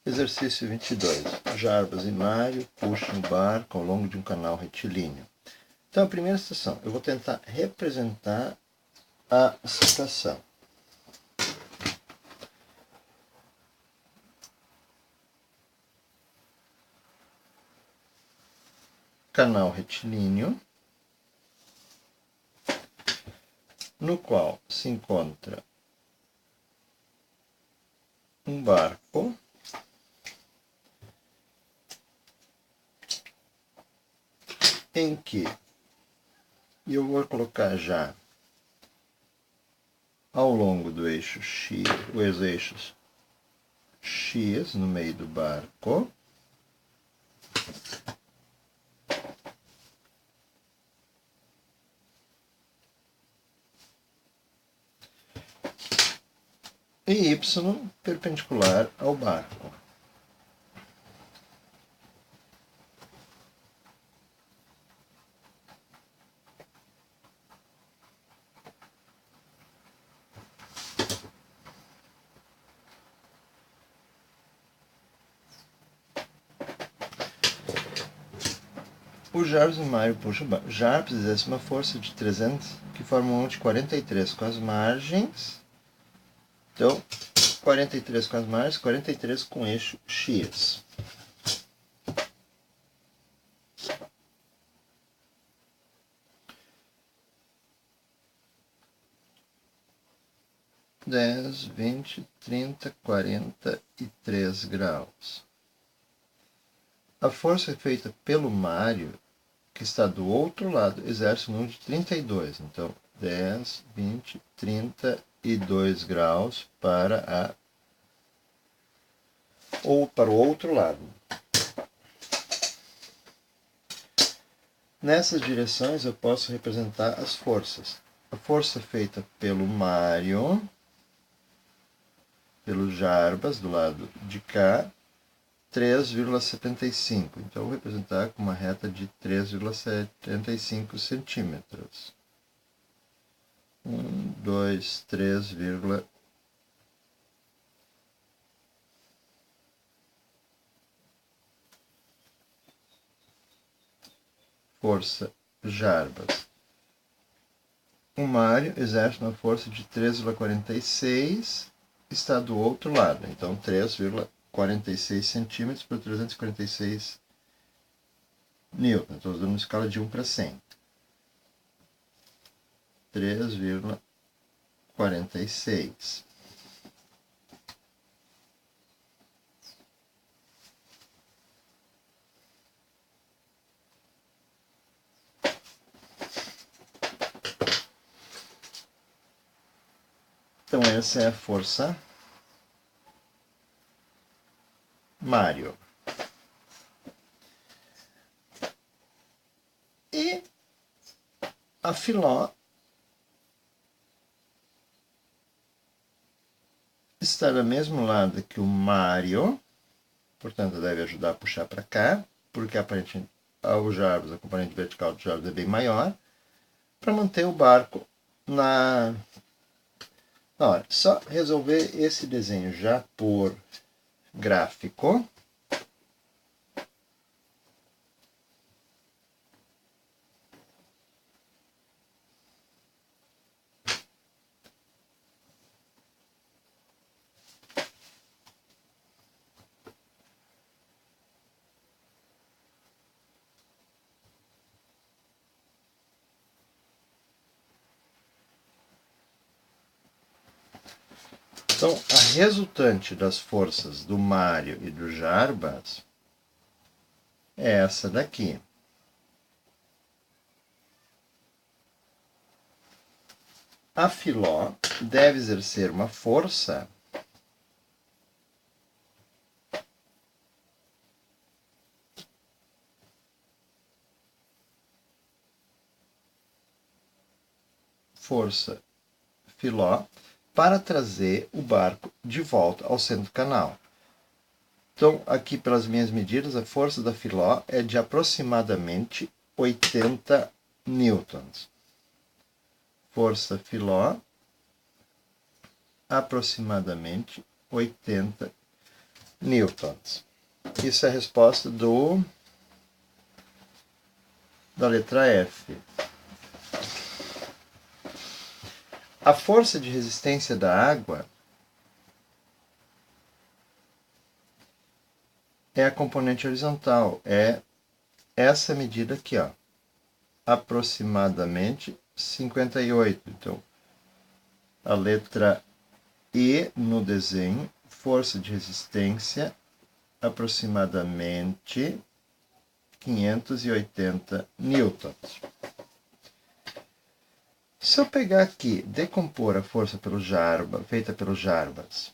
Exercício 22. Jarbas e Mário puxam o barco ao longo de um canal retilíneo. Então, a primeira situação, eu vou tentar representar a situação. Canal retilíneo, no qual se encontra um barco em que eu vou colocar já ao longo do eixo X, os eixos X no meio do barco. E Y perpendicular ao barco. O Jarbas e Mário puxam o barco. Jarbas exerce uma força de 300 que forma um ângulo de 43 com as margens. Então, 43 com as margens, 43 com o eixo X. Dez, 20, 30, 43 graus. A força feita pelo Mário, que está do outro lado, exerce um número de 32. Então, 10, 20, 32 graus para o outro lado. Nessas direções eu posso representar as forças. A força feita pelo Mário, pelo Jarbas, do lado de cá, 3,75. Então, eu vou representar com uma reta de 3,75 centímetros. 1, 2, 3, força Jarbas. O Mário exerce uma força de 3,46, está do outro lado. Então, 3,46 centímetros por 346 newton. Estou usando uma escala de 1 para 100. 3,46. Então, essa é a força Mário. E a Filó está do mesmo lado que o Mário, portanto, deve ajudar a puxar para cá, porque aparentemente o Jarbas, a componente vertical do Jarbas é bem maior, para manter o barco na hora. Só resolver esse desenho já por gráfico. Então, a resultante das forças do Mário e do Jarbas é essa daqui. A Filó deve exercer uma força Filó para trazer o barco de volta ao centro do canal. Então, aqui pelas minhas medidas, a força da Filó é de aproximadamente 80 newtons. Força Filó, aproximadamente 80 newtons. Isso é a resposta da letra F. A força de resistência da água é a componente horizontal, é essa medida aqui, ó, aproximadamente 58. Então, a letra E no desenho, força de resistência, aproximadamente 580 newtons. Se eu pegar aqui, decompor a força feita pelos Jarbas,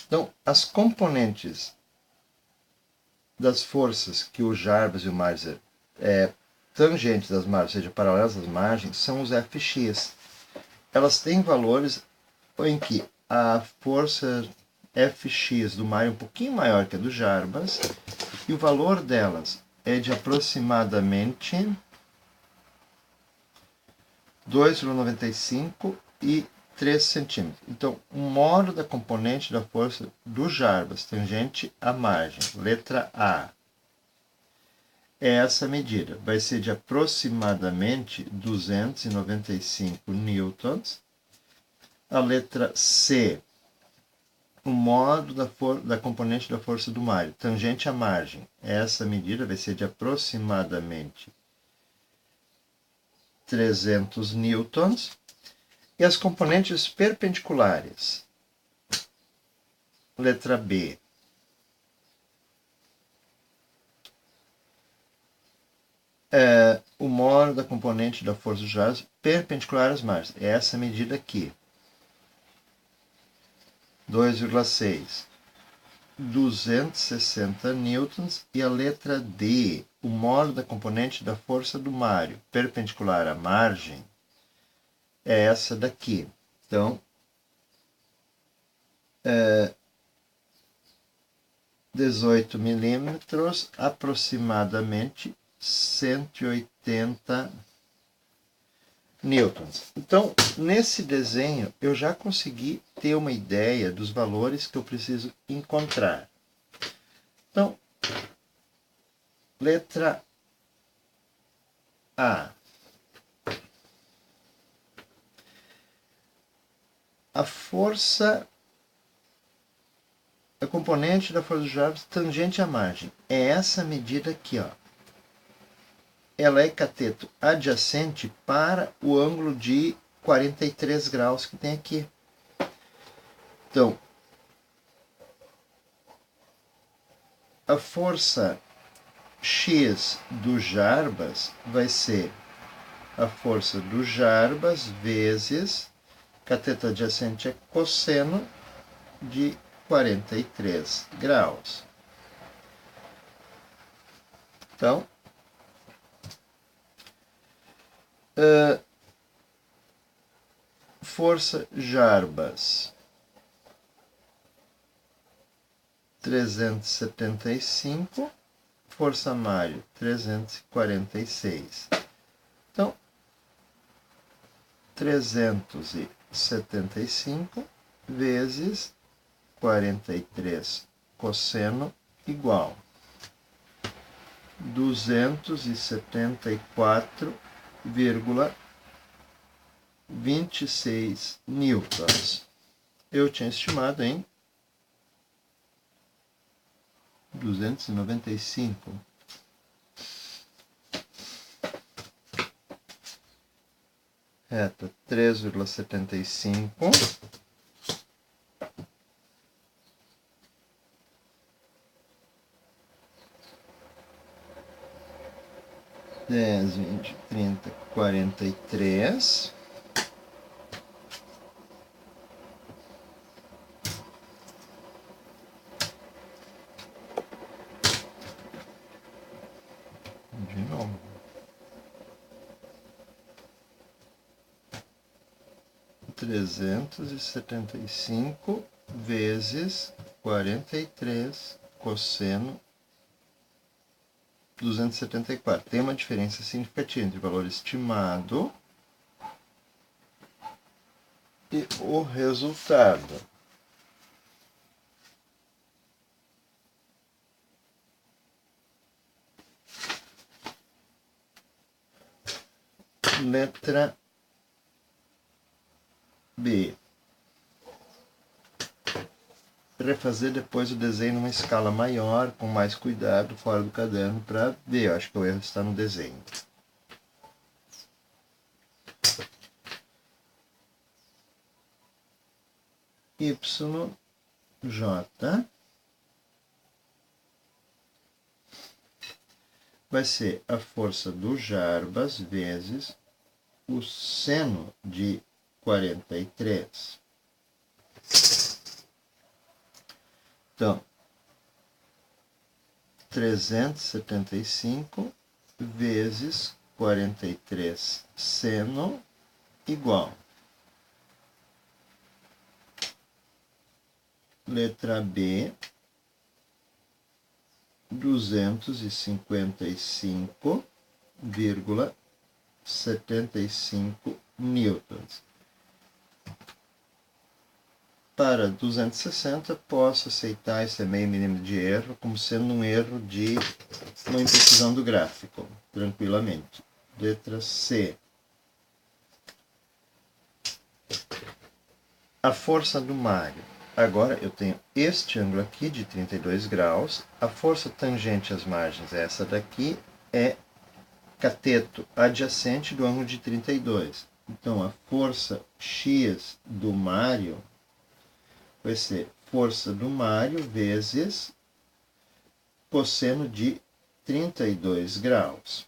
então, as componentes das forças que o Jarbas e o Marser tangentes das margens, ou seja, paralelas às margens, são os Fx. Elas têm valores em que a força Fx do mar é um pouquinho maior que a do Jarbas, e o valor delas é de aproximadamente 2,95 e 3 centímetros. Então, o módulo da componente da força do Jarbas tangente à margem, letra A, é essa medida. Vai ser de aproximadamente 295 newtons. A letra C, o módulo da componente da força do mar, tangente à margem. Essa medida vai ser de aproximadamente 300 newtons. E as componentes perpendiculares. Letra B. O módulo da componente da força dos Jarbas perpendicular às margens. É essa medida aqui. 2,6. 260 newtons. E a letra D. O módulo da componente da força do Mário perpendicular à margem. É essa daqui. Então, 18 milímetros, aproximadamente 180 newtons. Então, nesse desenho, eu já consegui ter uma ideia dos valores que eu preciso encontrar. Então, letra A. A força, a componente da força dos Jarbas tangente à margem. É essa medida aqui, ó. Ela é cateto adjacente para o ângulo de 43 graus que tem aqui. Então, a força X do Jarbas vai ser a força do Jarbas vezes cateto adjacente é cosseno de 43 graus. Então, força Jarbas 375, força Mário 346. Então, 375 vezes 43 cosseno igual 274,26 newtons. Eu tinha estimado em 295. Reta 3,75. 10, 20, 30, 43. De novo. 375 vezes 43 cosseno 274. Tem uma diferença significativa entre o valor estimado e o resultado. Letra B. Refazer depois o desenho numa escala maior, com mais cuidado, fora do caderno, para ver. Eu acho que o erro está no desenho. YJ vai ser a força do Jarbas vezes o seno de 43. Então, 375 vezes 43 seno igual. Letra B, 255,75 newtons. Para 260, posso aceitar esse meio milímetro de erro como sendo um erro de uma imprecisão do gráfico, tranquilamente. Letra C. A força do Mário. Agora eu tenho este ângulo aqui de 32 graus, a força tangente às margens, essa daqui, é cateto adjacente do ângulo de 32. Então a força X do Mário vai ser força do Mário vezes cosseno de 32 graus.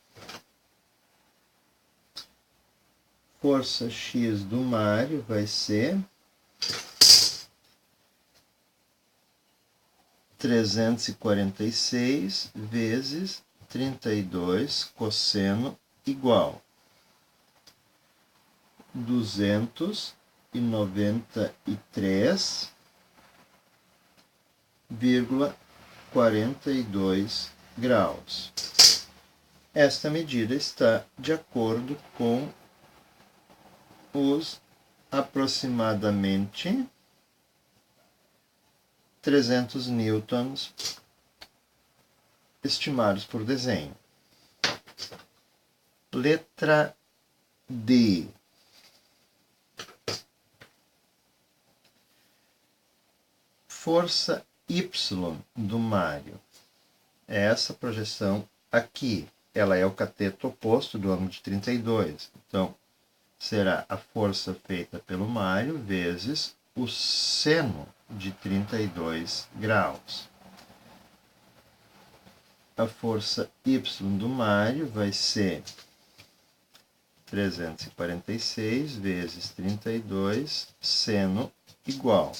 Força X do Mário vai ser 346 vezes 32 cosseno igual 293,42 graus. Esta medida está de acordo com os aproximadamente 300 newtons estimados por desenho. Letra D. Força Y do Mário. É essa projeção aqui. Ela é o cateto oposto do ângulo de 32. Então, será a força feita pelo Mário vezes o seno de 32 graus. A força Y do Mário vai ser 346 vezes 32 seno igual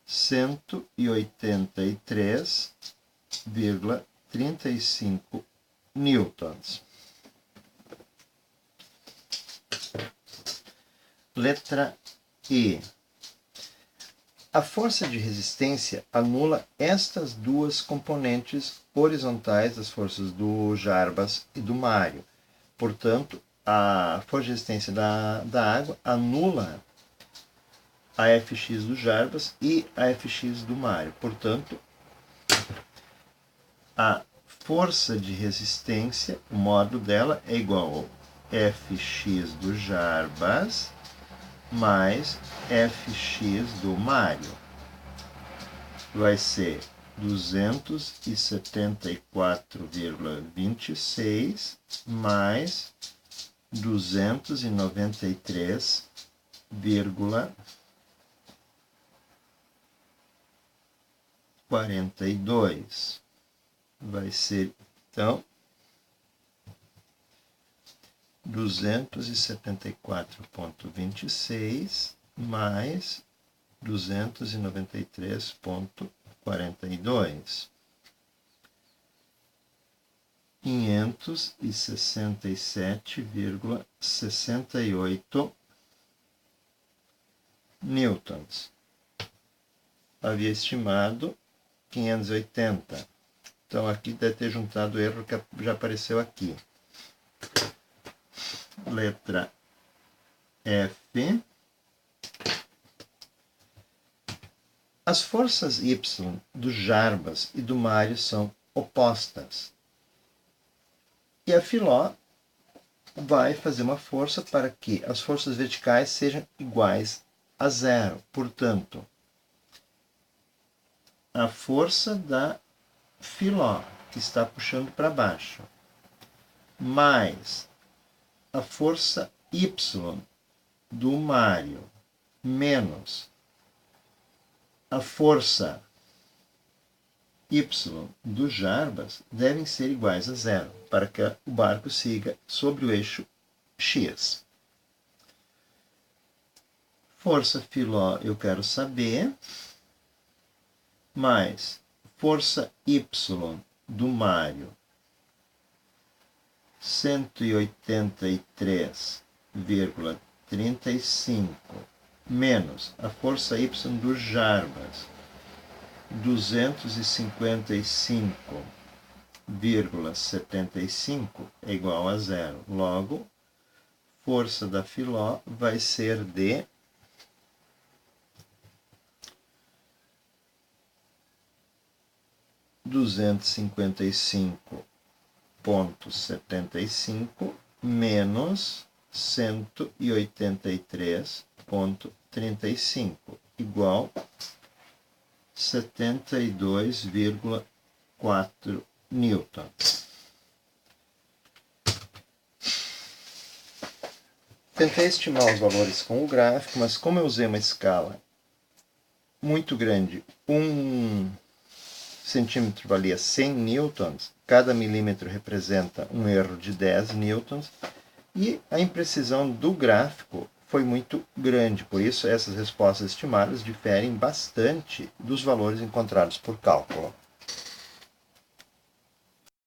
183,35 newtons. Letra E. A força de resistência anula estas duas componentes horizontais das forças do Jarbas e do Mário. Portanto, a força de resistência da água anula a Fx do Jarbas e a Fx do Mário. Portanto, a força de resistência, o módulo dela é igual ao Fx do Jarbas mais Fx do Mário. Vai ser 274,26 mais 293,42. Vai ser, então, 274,26 mais 293,42. 567,68 newtons. Havia estimado 580. Então aqui deve ter juntado o erro que já apareceu aqui. Letra F. As forças Y do Jarbas e do Mário são opostas. E a Filó vai fazer uma força para que as forças verticais sejam iguais a zero. Portanto, a força da Filó, que está puxando para baixo, mais a força Y do Mário, menos a força Y do Jarbas, devem ser iguais a zero, para que o barco siga sobre o eixo X. Força Filó eu quero saber, mais força Y do Mário, 183,35, menos a força Y do Jarbas, 255,75 é igual a zero. Logo, força da Filó vai ser de 255,75 menos 183,35 igual 72,4 newtons. Tentei estimar os valores com o gráfico, mas como eu usei uma escala muito grande, 1 centímetro valia 100 newtons, cada milímetro representa um erro de 10 newtons, e a imprecisão do gráfico foi muito grande, por isso essas respostas estimadas diferem bastante dos valores encontrados por cálculo.